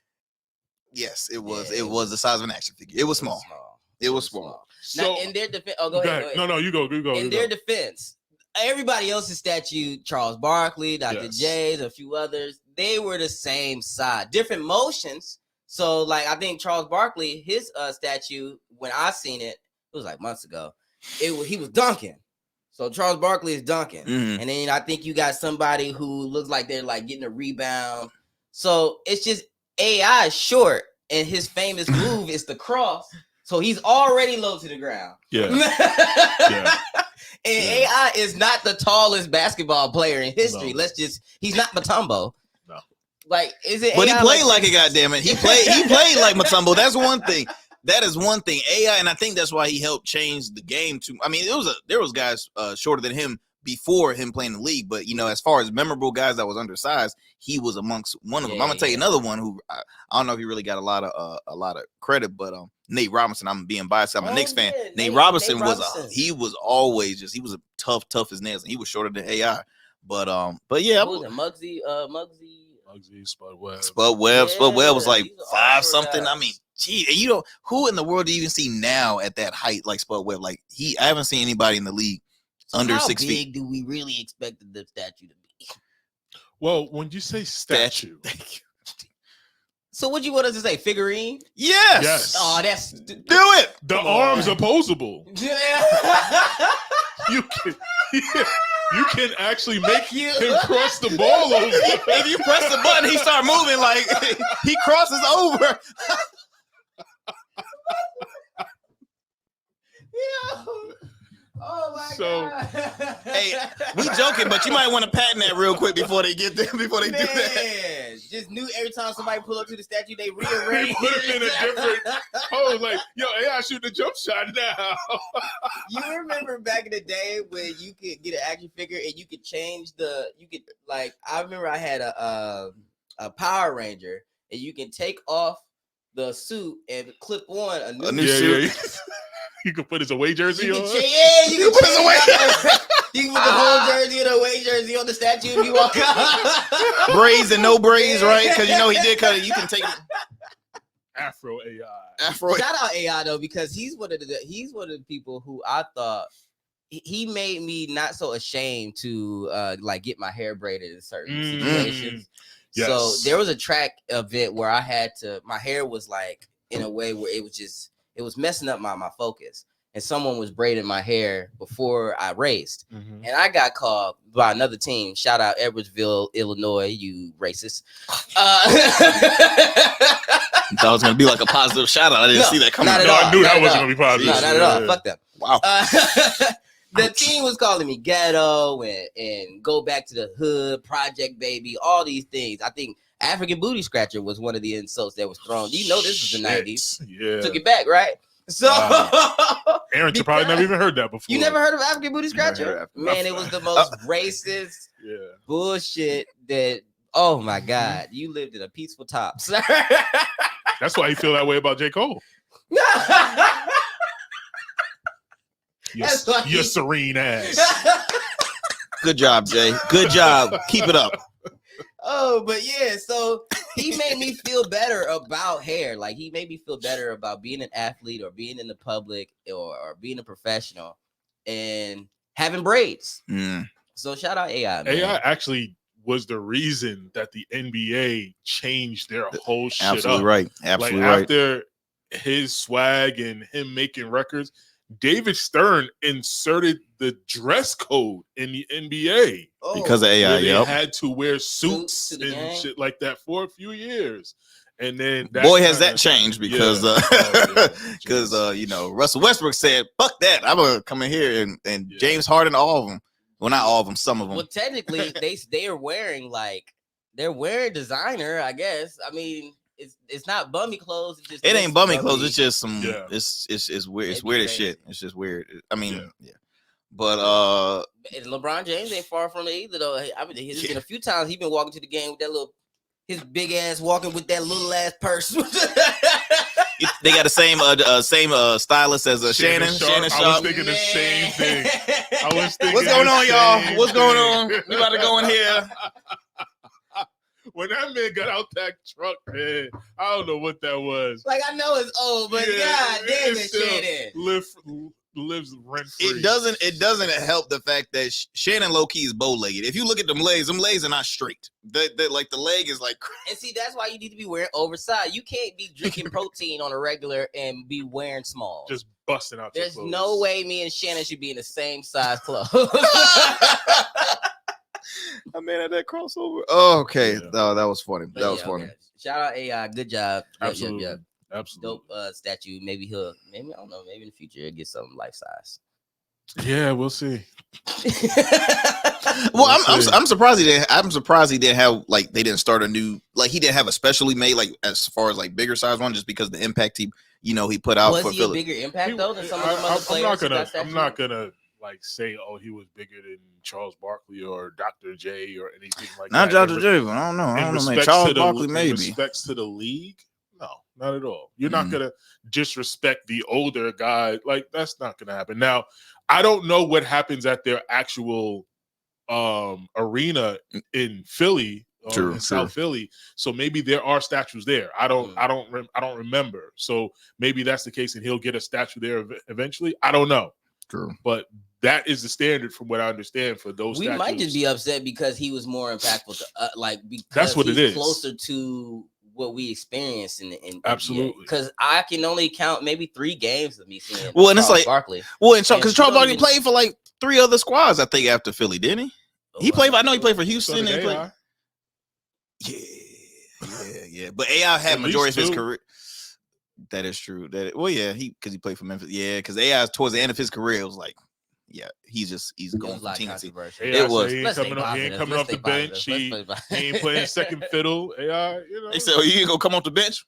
yes, it was. Yeah, It was the size of an action figure. It was small. It was small. So Now, in their defense, go ahead. No, you go. In their defense, everybody else's statue, Charles Barkley, Dr. Yes. J's, a few others, they were the same size, different motions. So, like, I think Charles Barkley, his statue, when I seen it, it was like months ago. He was dunking. So Charles Barkley is dunking, Mhm. and then I think you got somebody who looks like they're like getting a rebound. So it's just AI is short, and his famous move is the cross. So he's already low to the ground. Yeah. And AI is not the tallest basketball player in history. No. He's not Mutombo. No. Like, is it? But AI he played like it, goddammit. He played like Mutombo. That's one thing. That is one thing. AI, and I think that's why he helped change the game too. I mean, there was guys shorter than him before him playing the league, but as far as memorable guys that was undersized, he was amongst one of them. I'm gonna tell you another one who I don't know if he really got a lot of credit, but Nate Robinson. I'm being biased. I'm a Knicks fan. Nate Robinson was always he was a tough as nails, and he was shorter than AI. But yeah, Who was it? Muggsy, Spud Webb. Spud Webb was like these are 5 all something. guys. I mean, gee, and who in the world do you even see now at that height like Spud Webb? Like I haven't seen anybody in the league under 6 feet. How big do we really expect the statue to be? Well, when you say statue, So what you want us to say? Figurine? Yes. Oh, that's Do it. the Come arms on. are posable. Yeah. You can actually make him cross the ball over. If you press the button, he start moving like he crosses over. Oh my So- god! Hey, we joking, but you might want to patent that real quick before they get there. Before they do that. Man, just knew every time somebody pull up to the statue, they They rearrange. put him in a different. Oh, like AI shooting a jump shot now. You remember back in the day when you could get an action figure and you could change I remember I had a Power Ranger and you can take off the suit and clip on a new suit. You can put his away jersey You on. can you can put his away You can put the whole jersey and away jersey on the statue if you walk out. Braids and no braids, right? Because he did cut it. You can take it. Afro AI. Afro. Shout out AI though, because he's one of the people who I thought he made me not so ashamed to get my hair braided in certain situations. Yes. So there was a track event where I had to, my hair was like in a way where it was messing up my focus. And someone was braiding my hair before I raced. Mhm. And I got called by another team. Shout out Edwardsville, Illinois, you racist. I thought it was gonna be like a positive shout out. I didn't see that coming. not at No, all, I knew not that at wasn't all. gonna be positive. No, not at all. Yeah. Fuck them. Wow. The team was calling me ghetto and go back to the hood, project baby, all these things. I think African booty scratcher was one of the insults that was thrown. You know, this was the 90s. Yeah. Took it back, right? So Aaron, you probably never even heard that before. you never heard of African booty Never heard scratcher? of- Man, it was the most racist Yeah. bullshit that. Oh my God, you lived in a peaceful top, sir. That's why you feel that way about J. Cole. That's why Your he- serene ass. Good job, Jay. Good job. Keep it up. Oh, but yeah, so he made me feel better about hair. Like he made me feel better about being an athlete or being in the public or being a professional and having braids. Mm. So shout out AI, man. AI actually was the reason that the NBA changed their whole shit Absolutely up. right. Absolutely Like right. after his swag and him making records, David Stern inserted the dress code in the NBA. Oh, Because of AI. Where they Yep. had to wear Suits suits to the and game. shit like that for a few years. And then Boy, has that changed because Yeah. Russell Westbrook said, "Fuck that! I'm gonna come in here and Yeah. James Harden, all of them. Well, not all of them, some of them. well, technically, they are wearing they're wearing designer, I guess. I mean, it's not bummy clothes. It It ain't bummy clothes. bummy. It's just some. Yeah. It's weird. It's It'd be weird as crazy. shit. It's just weird. I mean, Yeah. yeah. But And LeBron James ain't far from it either, though. I mean, there's Yeah. been a few times he's been walking to the game with his big ass walking with that little ass purse. They got the same stylist as Shannon I Sharp. was thinking the same thing. I was thinking What's going the on, y'all? same What's going thing. on? We about to go in here. When that man got out that truck, man, I don't know what that was. Like, I know it's old, but Yeah, God damn it, still Shannon. lives rent free. It doesn't help the fact that Shannon low key is bow legged. If you look at them legs are not straight. Like the leg is like. And see, that's why you need to be wearing oversized. You can't be drinking protein on a regular and be wearing small. Just busting out. There's your clothes. no way me and Shannon should be in the same size clothes. I mean, at that crossover. Oh, okay. Yeah. Oh, that was funny. But That was yeah, funny. okay. Shout out AI. Good job. Absolutely. Yep. Absolutely. Dope statue. Maybe I don't know. Maybe in the future he'll get something life size. Yeah, we'll see. Well, I'm surprised he didn't. I'm surprised he didn't have like they didn't start a new like he didn't have a specially made like as far as like bigger size one just because the impact he put out Was for he a Philly. bigger impact though than some of the other players? I'm not gonna like say, oh, he was bigger than Charles Barkley or Dr. J or anything like Not that. Dr. J, but I don't know. I don't know, man. respects Charles to the- Barkley in maybe. respects to the league, no, not at all. You're not gonna disrespect the older guy. Like that's not gonna happen. Now, I don't know what happens at their actual arena in Philly, in South Philly. So maybe there are statues there. I don't remember. So maybe that's the case, and he'll get a statue there eventually. I don't know. True, but that is the standard from what I understand for those. We might just be upset because he was more impactful to because that's what it is. Closer to what we experienced in absolutely. Because I can only count maybe 3 games of me seeing. Well, and it's like Barkley. Well, and because Charles Barkley played for like 3 other squads, I think, after Philly, didn't he? He played. I know he played for Houston. So And played, yeah. But AI had majority of his career. That is true. Because he played for Memphis. Yeah, because AI towards the end of his career, it was like, he's going from team to team. It was. He ain't coming off the bench. He ain't playing second fiddle. AI, They said, "Oh, you ain't gonna come off the bench."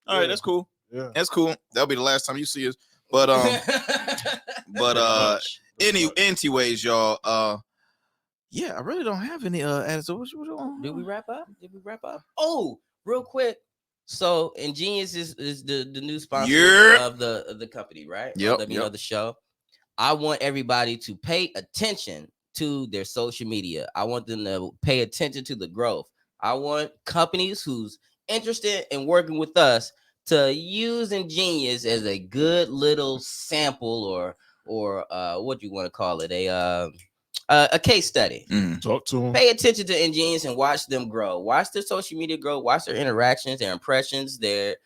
All right, that's cool. Yeah, that's cool. That'll be the last time you see us. But anyways, y'all. Yeah, I really don't have any attitudes. Did we wrap up? Oh, real quick. So Ingenious is the new sponsor of the company, right? Yep. The show. I want everybody to pay attention to their social media. I want them to pay attention to the growth. I want companies who's interested in working with us to use Ingenious as a good little sample or what do you want to call it? A case study. Talk to them. Pay attention to Ingenious and watch them grow. Watch their social media grow. Watch their interactions, their impressions, their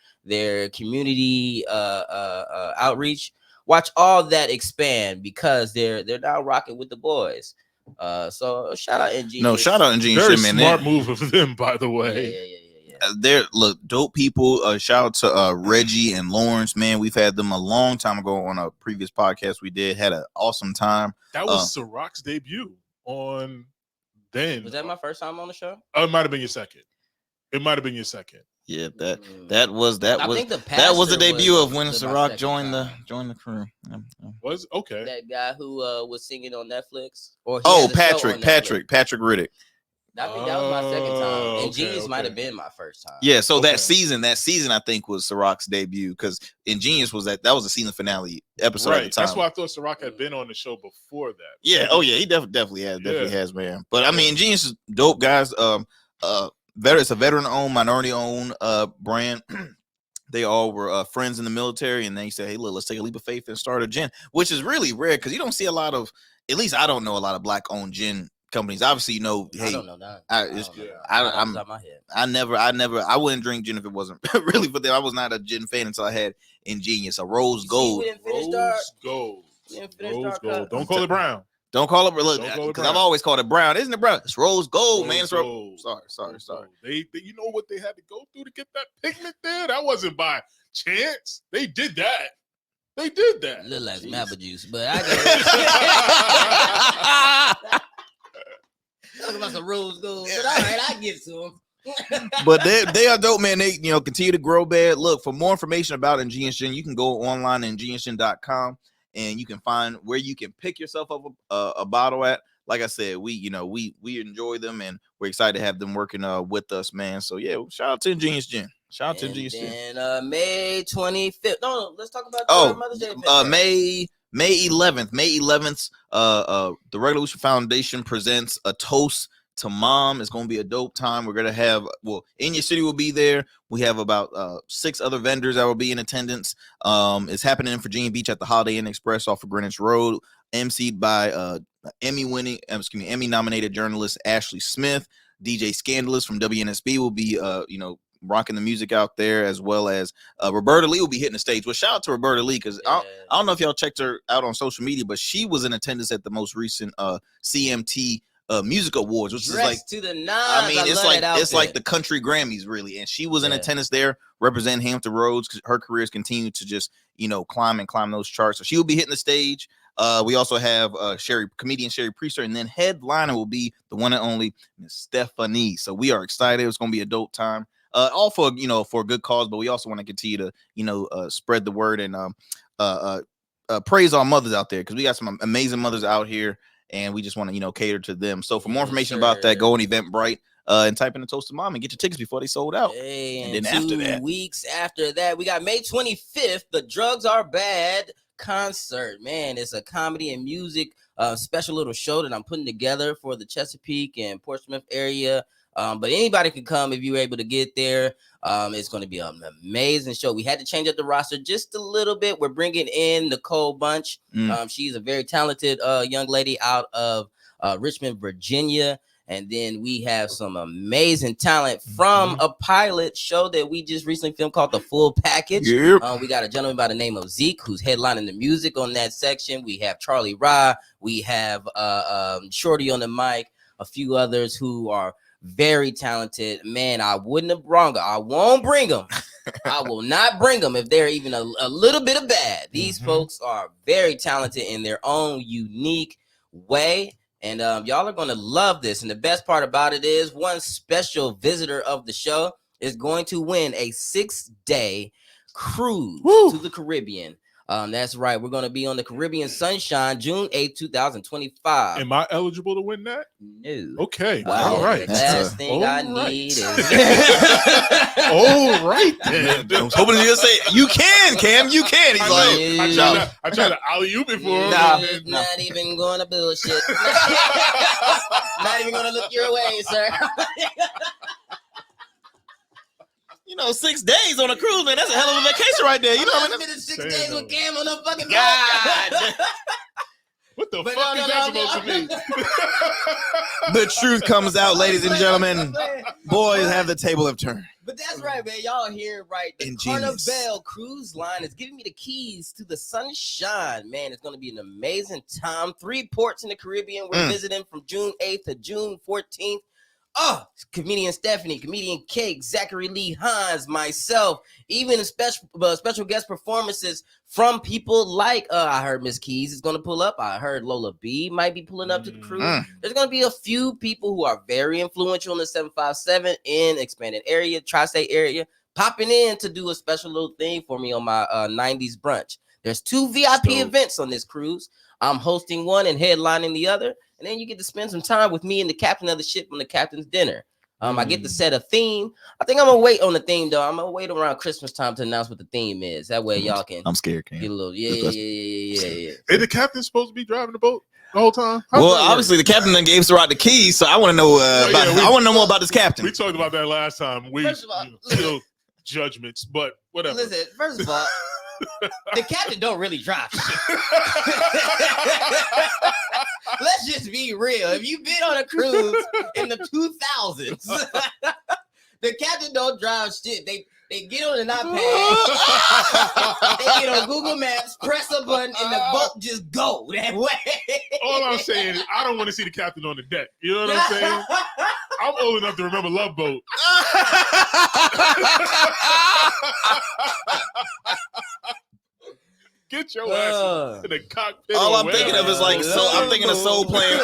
community outreach. Watch all that expand because they're now rocking with the boys. So shout out Ingenious. No, shout out Ingenious. Very man. Smart move of them, by the way. Yeah. They're dope people. Shout out to Reggie and Lawrence. Man, we've had them a long time ago on a previous podcast we did. Had an awesome time. That was Syrok's debut on then. Was that my first time on the show? Oh, it might have been your second. Yeah, that was the debut of when Syrok joined the crew. Was okay. That guy who was singing on Netflix. Patrick Riddick. I think that was my second time. Ingenious might have been my first time. Yeah, so that season I think was Syrok's debut because Ingenious was that was the season finale episode at the time. That's why I thought Syrok had been on the show before that. Yeah, he definitely has, man. But I mean, Ingenious is dope, guys. It's a veteran-owned, minority-owned brand. They all were friends in the military, and they said, "Hey, look, let's take a leap of faith and start a gin," which is really rare because you don't see a lot of. At least I don't know a lot of black-owned gin companies. Obviously, I don't know that. I wouldn't drink gin if it wasn't really for them. I was not a gin fan until I had Ingenious, a Rose Gold. Rose Gold. Don't call it brown. Don't call it because I've always called it brown. Isn't it brown? It's Rose Gold, man. It's Gold. Sorry. They you know what they had to go through to get that pigment there? That wasn't by chance. They did that. Little like Mappa juice, but I get talking about some Rose Gold. But all right, I get to them. But they are dope, man. They continue to grow bad. Look, for more information about Ingenious Gin, you can go online at ingeniusgin.com and you can find where you can pick yourself up a bottle at. Like I said, we enjoy them and we're excited to have them working with us, man. So yeah, shout out to Ingenious Gin. Shout out to And GSC. then May 25th. No, let's talk about Mother's Day. May 11th. May 11th. The Revolution Foundation presents a toast to mom. It's going to be a dope time. We're going to have, In Your City will be there. We have about 6 other vendors that will be in attendance. It's happening in Virginia Beach at the Holiday Inn Express off of Greenwich Road, emceed by Emmy nominated journalist Ashley Smith. DJ Scandalous from WNSB will be, rocking the music out there, as well as Roberta Lee will be hitting the stage. Well, shout out to Roberta Lee, because I don't know if y'all checked her out on social media, but she was in attendance at the most recent CMT Music Awards, which is like to the nines. I mean, it's like the country Grammys, really. And she was in attendance there, representing Hampton Roads, because her career's continued to just climb those charts. So she will be hitting the stage. We also have comedian Sherry Priester, and then headliner will be the one and only Miss Stephanie. So we are excited. It's going to be a dope time. All for a good cause, but we also want to continue to spread the word and praise our mothers out there, because we got some amazing mothers out here, and we just want to cater to them. So for more information about that, go on Eventbrite and type in the Toast to Mom and get your tickets before they sold out. And then after 2 weeks after that, we got May 25th, the Drugs Are Bad concert. Man, it's a comedy and music special little show that I'm putting together for the Chesapeake and Portsmouth area. But anybody can come if you're able to get there. It's going to be an amazing show. We had to change up the roster just a little bit. We're bringing in Nicole Bunch. She's a very talented young lady out of Richmond, Virginia. And then we have some amazing talent from a pilot show that we just recently filmed called The Full Package. Yep. We got a gentleman by the name of Zeke, who's headlining the music on that section. We have Charlie Rye. We have Shorty on the mic. A few others who are very talented. Man, I wouldn't have brought them. I won't bring them. I will not bring them if they're even a little bit of bad. These folks are very talented in their own unique way. And y'all are going to love this. And the best part about it is one special visitor of the show is going to win a 6-day cruise to the Caribbean. That's right. We're going to be on the Caribbean Sunshine, June 8th, 2025. Am I eligible to win that? No. Okay. All right. The last thing I need is. All right. Then. I was hoping you'd say, you can, Cam. You can. He's I tried to alley-oop it for him. Not even going to bullshit. Not even going to look your way, sir. 6 days on a cruise, man. That's a hell of a vacation right there. I've been 6 days with Cam on a fucking God. What the fuck is that supposed to mean? The truth comes out, ladies and gentlemen. Boys have the table of turn. But that's right, man. Y'all hear right. The Ingenious. Carnival Cruise Line is giving me the keys to the Sunshine. Man, it's going to be an amazing time. 3 ports in the Caribbean. We're visiting from June 8th to June 14th. Comedian Stephanie, comedian Cake, Zachary Lee Hines, myself, even special guest performances from people like I heard Miss Keys is going to pull up. I heard Lola B might be pulling up to the cruise. There's going to be a few people who are very influential in the 757 in expanded area, tri-state area, popping in to do a special little thing for me on my 90s brunch. There's 2 VIP events on this cruise. I'm hosting one and headlining the other. And then you get to spend some time with me and the captain of the ship on the captain's dinner. I get to set a theme. I think I'm going to wait on the theme, though. I'm going to wait around Christmas time to announce what the theme is. That way y'all can. I'm scared, Cam. Get a little, yeah. Is the captain supposed to be driving the boat the whole time? Obviously, the captain then gave Syrok the keys, so I want to know I want to know more about this captain. We talked about that last time. First of all, still judgments, but whatever. Listen, first of all, the captain don't really drive shit. Let's just be real. If you've been on a cruise in the 2000s, the captain don't drive shit. They get on an iPad, they get on Google Maps, press a button, and the boat just go that way. All I'm saying is I don't want to see the captain on the deck. You know what I'm saying? I'm old enough to remember Love Boat. Get your ass in the cockpit. All I'm thinking of is I'm thinking of Soul playing.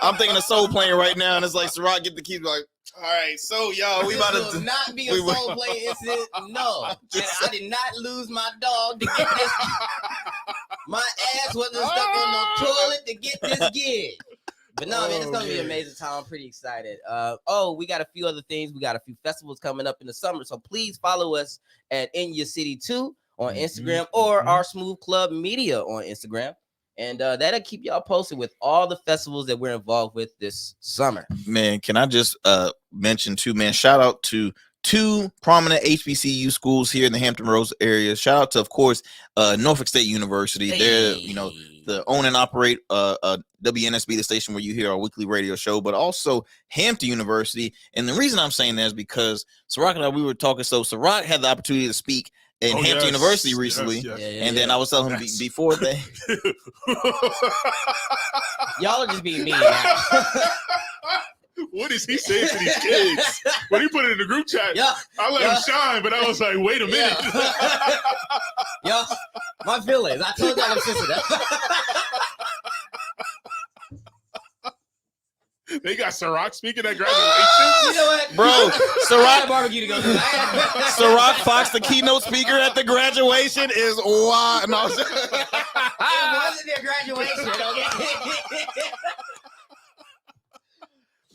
I'm thinking of Soul playing right now, and it's like Syrok get the keys, like, all right, so y'all, we about to not be a Soul playing incident. No, and I did not lose my dog to get this. My ass wasn't stuck on the toilet to get this gig. But no, man, it's gonna be an amazing time. I'm pretty excited. We got a few other things. We got a few festivals coming up in the summer. So please follow us at In Your City 2 on Instagram or our Smooth Club Media on Instagram. And that'll keep y'all posted with all the festivals that we're involved with this summer. Man, can I just mention too, man, shout out to 2 prominent HBCU schools here in the Hampton Roads area. Shout out to, of course, Norfolk State University. They're, the own and operate WNSB, the station where you hear our weekly radio show, but also Hampton University. And the reason I'm saying that is because Syrok and I, we were talking. So Syrok had the opportunity to speak in Hampton University recently. And then I was telling him before that. Y'all are just being mean now. What is he saying to these kids? When he put it in the group chat, I let him shine, but I was like, wait a minute. Yo, my feelings. I told y'all I'm sensitive. They got Syrok speaking at graduation. You know what, bro? Syrok barbecue to go. Syrok Foxx, the keynote speaker at the graduation, is wild. No, it wasn't their graduation. Okay.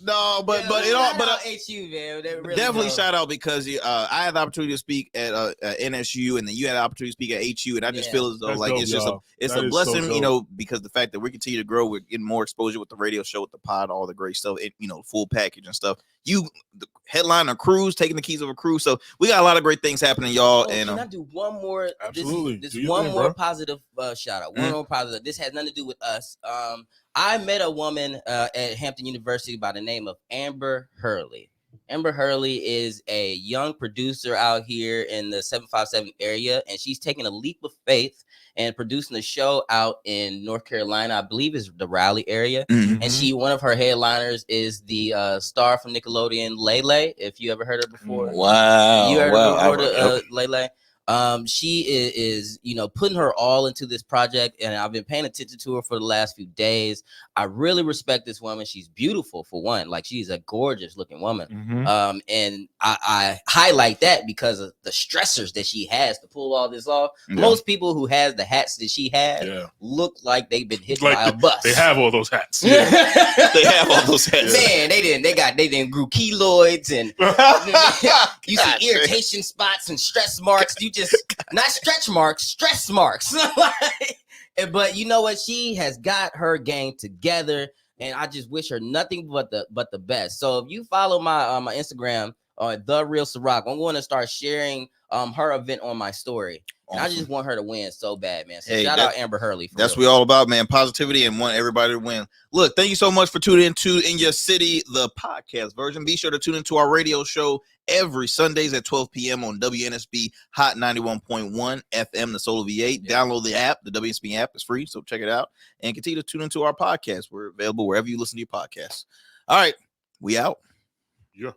No, but HU, man. Really definitely shout out because I had the opportunity to speak at NSU, and then you had the opportunity to speak at HU, and I just feel as though like it's just a blessing, so because the fact that we continue to grow, we're getting more exposure with the radio show, with the pod, all the great stuff, full package and stuff. The headline a cruise, taking the keys of a cruise, so we got a lot of great things happening, y'all. And can I do one more? Absolutely, this one more positive shout out. One more positive. This has nothing to do with us. I met a woman at Hampton University by the name of Amber Hurley. Amber Hurley is a young producer out here in the 757 area, and she's taking a leap of faith and producing a show out in North Carolina. I believe is the Raleigh area. Mm-hmm. And one of her headliners is the star from Nickelodeon, Lele. If you ever heard her before. Wow. You heard her before, Lele? She is putting her all into this project, and I've been paying attention to her for the last few days. I really respect this woman. She's beautiful, for one. Like, she's a gorgeous looking woman. Mm-hmm. And I highlight that because of the stressors that she has to pull all this off. Yeah. Most people who has the hats that she has look like they've been hit by a bus. They have all those hats. They have all those hats. Man, they didn't grew keloids, and you see irritation spots and stress marks. You just not stretch marks, stress marks. But you know what? She has got her game together, and I just wish her nothing but the best. So if you follow my my Instagram, The Real Syrok, I'm going to start sharing her event on my story. And I just want her to win so bad, man. So shout out Amber Hurley. That's what we all about, man. Positivity and want everybody to win. Look, thank you so much for tuning into In Your City, the podcast version. Be sure to tune into our radio show every Sundays at 12 p.m. on WNSB Hot 91.1 FM, the Soul of V8. Download the app. The WNSB app is free, so check it out. And continue to tune into our podcast. We're available wherever you listen to your podcasts. All right, we out. Yeah.